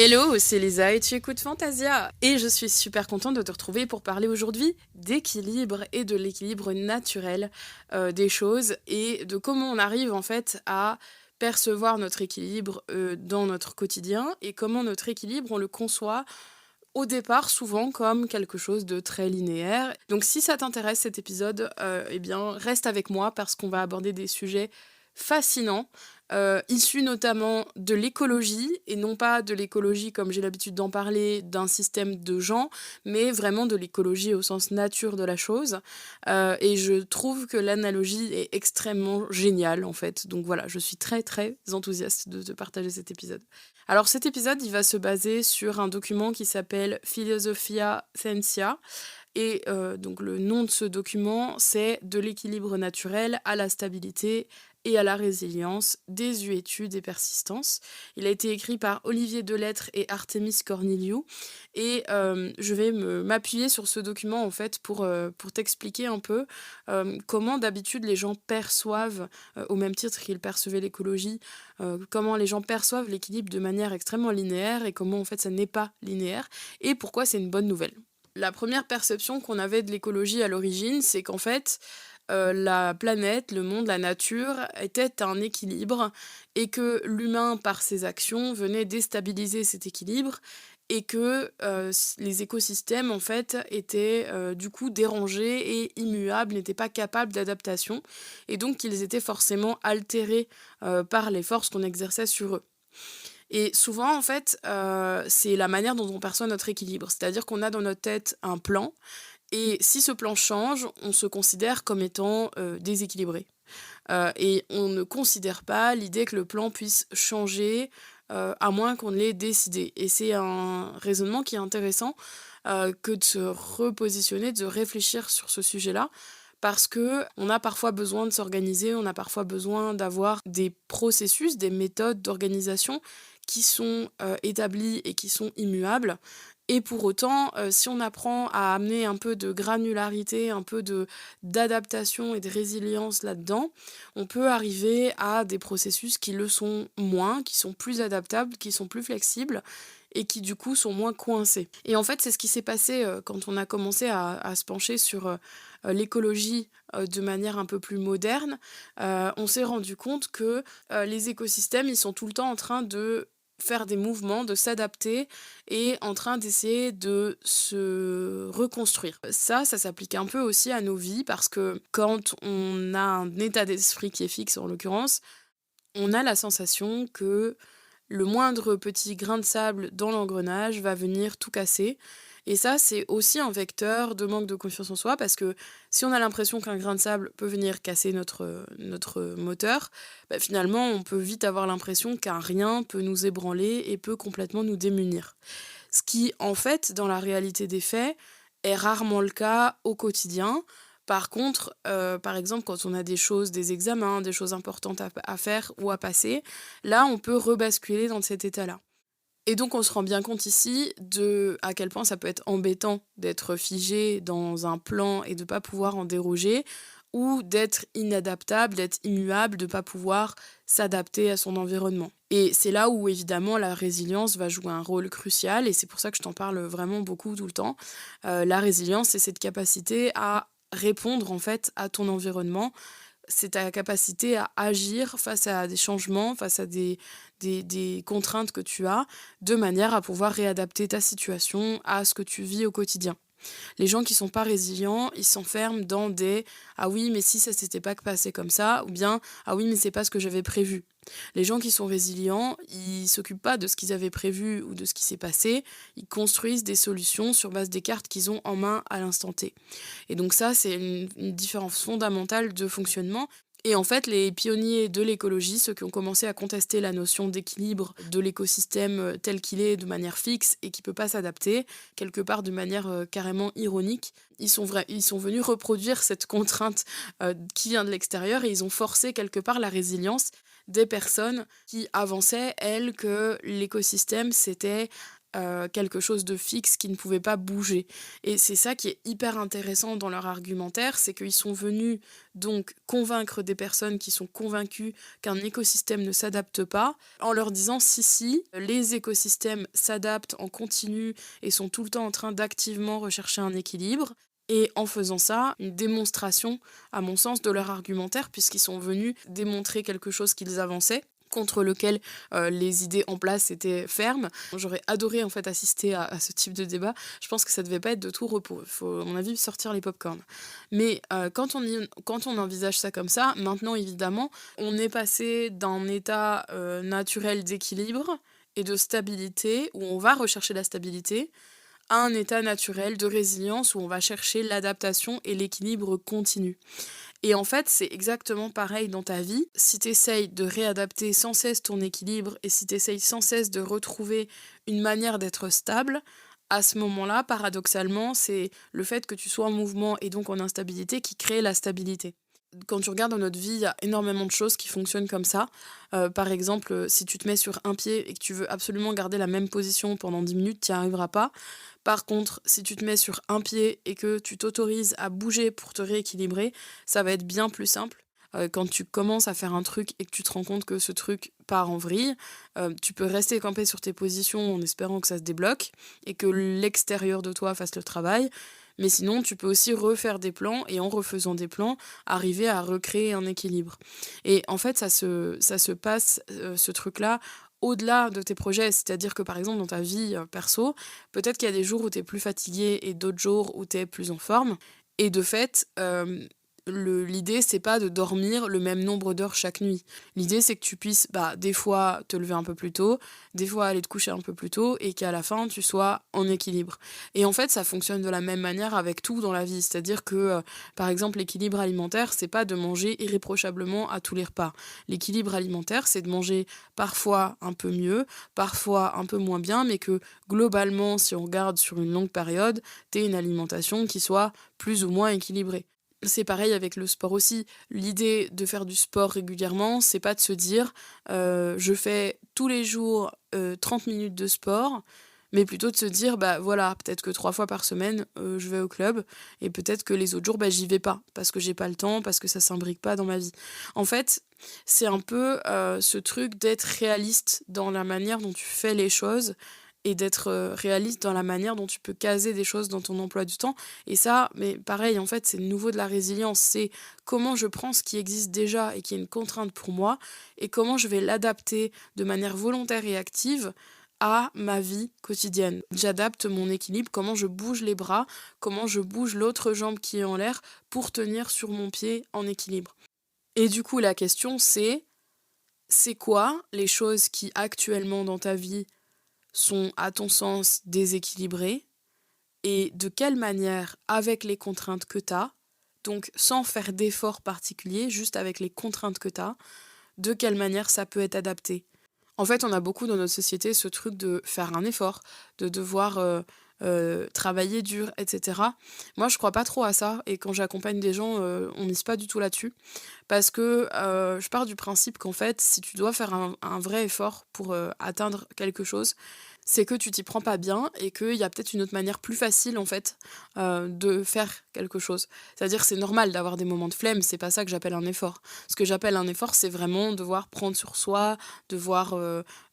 Hello, c'est Lisa et tu écoutes Fantasia. Et je suis super contente de te retrouver pour parler aujourd'hui d'équilibre et de l'équilibre naturel des choses et de comment on arrive en fait à percevoir notre équilibre dans notre quotidien et comment notre équilibre on le conçoit au départ souvent comme quelque chose de très linéaire. Donc si ça t'intéresse cet épisode, eh bien reste avec moi parce qu'on va aborder des sujets fascinants, issus notamment de l'écologie, et non pas de l'écologie comme j'ai l'habitude d'en parler, d'un système de gens, mais vraiment de l'écologie au sens nature de la chose. Et je trouve que l'analogie est extrêmement géniale en fait. Donc voilà, je suis très très enthousiaste de te partager cet épisode. Alors cet épisode, il va se baser sur un document qui s'appelle Philosophia Scientia. Et donc le nom de ce document, c'est De l'équilibre naturel à la stabilité et à la résilience, désuétude et persistance. Il a été écrit par Olivier Delettre et Artemis Corneliu. Et je vais m'appuyer sur ce document en fait pour t'expliquer un peu comment d'habitude les gens perçoivent, au même titre qu'ils percevaient l'écologie, comment les gens perçoivent l'équilibre de manière extrêmement linéaire et comment en fait ça n'est pas linéaire et pourquoi c'est une bonne nouvelle. La première perception qu'on avait de l'écologie à l'origine, c'est qu'en fait, la planète, le monde, la nature était un équilibre et que l'humain, par ses actions, venait déstabiliser cet équilibre et que les écosystèmes, en fait, étaient du coup dérangés et immuables, n'étaient pas capables d'adaptation et donc qu'ils étaient forcément altérés par les forces qu'on exerçait sur eux. Et souvent, en fait, c'est la manière dont on perçoit notre équilibre. C'est-à-dire qu'on a dans notre tête un plan, et si ce plan change, on se considère comme étant déséquilibré. Et on ne considère pas l'idée que le plan puisse changer, à moins qu'on ne l'ait décidé. Et c'est un raisonnement qui est intéressant que de se repositionner, de réfléchir sur ce sujet-là. Parce que on a parfois besoin de s'organiser, on a parfois besoin d'avoir des processus, des méthodes d'organisation qui sont établis et qui sont immuables. Et pour autant, si on apprend à amener un peu de granularité, un peu d'adaptation et de résilience là-dedans, on peut arriver à des processus qui le sont moins, qui sont plus adaptables, qui sont plus flexibles et qui du coup sont moins coincés. Et en fait, c'est ce qui s'est passé quand on a commencé à se pencher sur l'écologie de manière un peu plus moderne. On s'est rendu compte que les écosystèmes, ils sont tout le temps en train de faire des mouvements, de s'adapter et en train d'essayer de se reconstruire. Ça s'applique un peu aussi à nos vies parce que quand on a un état d'esprit qui est fixe en l'occurrence, on a la sensation que le moindre petit grain de sable dans l'engrenage va venir tout casser. Et ça, c'est aussi un vecteur de manque de confiance en soi, parce que si on a l'impression qu'un grain de sable peut venir casser notre moteur, bah finalement, on peut vite avoir l'impression qu'un rien peut nous ébranler et peut complètement nous démunir. Ce qui, en fait, dans la réalité des faits, est rarement le cas au quotidien. Par contre, par exemple, quand on a des choses, des examens, des choses importantes à faire ou à passer, là, on peut rebasculer dans cet état-là. Et donc, on se rend bien compte ici de à quel point ça peut être embêtant d'être figé dans un plan et de ne pas pouvoir en déroger, ou d'être inadaptable, d'être immuable, de ne pas pouvoir s'adapter à son environnement. Et c'est là où, évidemment, la résilience va jouer un rôle crucial, et c'est pour ça que je t'en parle vraiment beaucoup tout le temps. La résilience, c'est cette capacité à répondre, en fait, à ton environnement. C'est ta capacité à agir face à des changements, face à des contraintes que tu as, de manière à pouvoir réadapter ta situation à ce que tu vis au quotidien. Les gens qui sont pas résilients, ils s'enferment dans des «Ah oui, mais si ça s'était pas passé comme ça» ou bien «Ah oui, mais c'est pas ce que j'avais prévu». Les gens qui sont résilients, ils s'occupent pas de ce qu'ils avaient prévu ou de ce qui s'est passé, ils construisent des solutions sur base des cartes qu'ils ont en main à l'instant T. Et donc ça, c'est une différence fondamentale de fonctionnement. Et en fait, les pionniers de l'écologie, ceux qui ont commencé à contester la notion d'équilibre de l'écosystème tel qu'il est de manière fixe et qui ne peut pas s'adapter, quelque part de manière carrément ironique, ils sont venus reproduire cette contrainte qui vient de l'extérieur et ils ont forcé quelque part la résilience des personnes qui avançaient, elles, que l'écosystème, c'était quelque chose de fixe qui ne pouvait pas bouger. Et c'est ça qui est hyper intéressant dans leur argumentaire, c'est qu'ils sont venus donc convaincre des personnes qui sont convaincues qu'un écosystème ne s'adapte pas, en leur disant si, les écosystèmes s'adaptent en continu et sont tout le temps en train d'activement rechercher un équilibre. Et en faisant ça, une démonstration, à mon sens, de leur argumentaire, puisqu'ils sont venus démontrer quelque chose qu'ils avançaient, contre lequel les idées en place étaient fermes. J'aurais adoré en fait assister à ce type de débat. Je pense que ça devait pas être de tout repos. Il faut, à mon avis, sortir les pop-corn. Mais quand on envisage ça comme ça, maintenant évidemment, on est passé d'un état naturel d'équilibre et de stabilité, où on va rechercher la stabilité, à un état naturel de résilience où on va chercher l'adaptation et l'équilibre continu. Et en fait, c'est exactement pareil dans ta vie. Si tu essayes de réadapter sans cesse ton équilibre et si tu essayes sans cesse de retrouver une manière d'être stable, à ce moment-là, paradoxalement, c'est le fait que tu sois en mouvement et donc en instabilité qui crée la stabilité. Quand tu regardes dans notre vie, il y a énormément de choses qui fonctionnent comme ça. Par exemple, si tu te mets sur un pied et que tu veux absolument garder la même position pendant 10 minutes, tu n'y arriveras pas. Par contre, si tu te mets sur un pied et que tu t'autorises à bouger pour te rééquilibrer, ça va être bien plus simple. Quand tu commences à faire un truc et que tu te rends compte que ce truc part en vrille, tu peux rester campé sur tes positions en espérant que ça se débloque et que l'extérieur de toi fasse le travail. Mais sinon, tu peux aussi refaire des plans et en refaisant des plans, arriver à recréer un équilibre. Et en fait, ça se passe, ce truc-là, au-delà de tes projets. C'est-à-dire que par exemple, dans ta vie perso, peut-être qu'il y a des jours où tu es plus fatigué et d'autres jours où tu es plus en forme. Et de fait, l'idée, c'est pas de dormir le même nombre d'heures chaque nuit. L'idée, c'est que tu puisses, des fois, te lever un peu plus tôt, des fois aller te coucher un peu plus tôt, et qu'à la fin, tu sois en équilibre. Et en fait, ça fonctionne de la même manière avec tout dans la vie. C'est-à-dire que, par exemple, l'équilibre alimentaire, c'est pas de manger irréprochablement à tous les repas. L'équilibre alimentaire, c'est de manger parfois un peu mieux, parfois un peu moins bien, mais que globalement, si on regarde sur une longue période, t'aies une alimentation qui soit plus ou moins équilibrée. C'est pareil avec le sport aussi. L'idée de faire du sport régulièrement, c'est pas de se dire je fais tous les jours 30 minutes de sport, mais plutôt de se dire voilà, peut-être que 3 fois par semaine je vais au club et peut-être que les autres jours j'y vais pas parce que j'ai pas le temps, parce que ça s'imbrique pas dans ma vie. En fait, c'est un peu ce truc d'être réaliste dans la manière dont tu fais les choses et d'être réaliste dans la manière dont tu peux caser des choses dans ton emploi du temps. Et ça, mais pareil, en fait, c'est le nouveau de la résilience. C'est comment je prends ce qui existe déjà et qui est une contrainte pour moi et comment je vais l'adapter de manière volontaire et active à ma vie quotidienne. J'adapte mon équilibre, comment je bouge les bras, comment je bouge l'autre jambe qui est en l'air pour tenir sur mon pied en équilibre. Et du coup, la question c'est quoi les choses qui actuellement dans ta vie sont, à ton sens, déséquilibrés et de quelle manière, avec les contraintes que tu as, donc sans faire d'efforts particuliers, juste avec les contraintes que tu as, de quelle manière ça peut être adapté. En fait, on a beaucoup dans notre société ce truc de faire un effort, de devoir travailler dur, etc. Moi, je crois pas trop à ça et quand j'accompagne des gens, on mise pas du tout là-dessus parce que je pars du principe qu'en fait, si tu dois faire un vrai effort pour atteindre quelque chose, c'est que tu t'y prends pas bien et qu'il y a peut-être une autre manière plus facile en fait de faire quelque chose. C'est-à-dire que c'est normal d'avoir des moments de flemme, c'est pas ça que j'appelle un effort. Ce que j'appelle un effort, c'est vraiment devoir prendre sur soi, devoir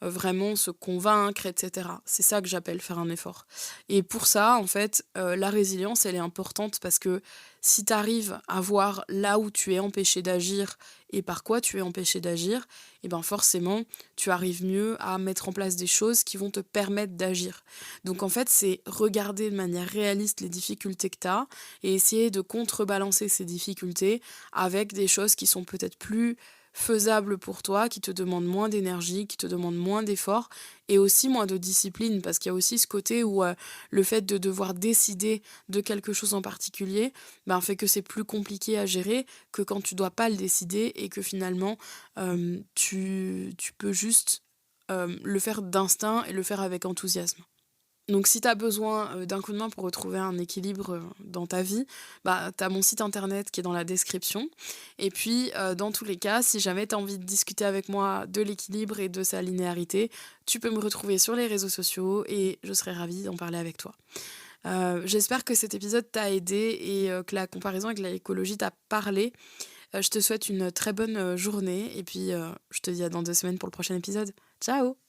vraiment se convaincre, etc. C'est ça que j'appelle faire un effort. Et pour ça, en fait, la résilience, elle est importante parce que si tu arrives à voir là où tu es empêché d'agir et par quoi tu es empêché d'agir, et ben forcément, tu arrives mieux à mettre en place des choses qui vont te permettre d'agir. Donc en fait, c'est regarder de manière réaliste les difficultés que tu as et essayer de contrebalancer ces difficultés avec des choses qui sont peut-être plus faisables pour toi, qui te demandent moins d'énergie, qui te demandent moins d'efforts et aussi moins de discipline parce qu'il y a aussi ce côté où le fait de devoir décider de quelque chose en particulier fait que c'est plus compliqué à gérer que quand tu dois pas le décider et que finalement tu peux juste le faire d'instinct et le faire avec enthousiasme. Donc si tu as besoin, d'un coup de main pour retrouver un équilibre, dans ta vie, bah, tu as mon site internet qui est dans la description et puis, dans tous les cas, si jamais tu as envie de discuter avec moi de l'équilibre et de sa linéarité, tu peux me retrouver sur les réseaux sociaux et je serai ravie d'en parler avec toi. J'espère que cet épisode t'a aidé et que la comparaison avec l'écologie t'a parlé. Je te souhaite une très bonne, journée et puis, je te dis à dans 2 semaines pour le prochain épisode. Ciao!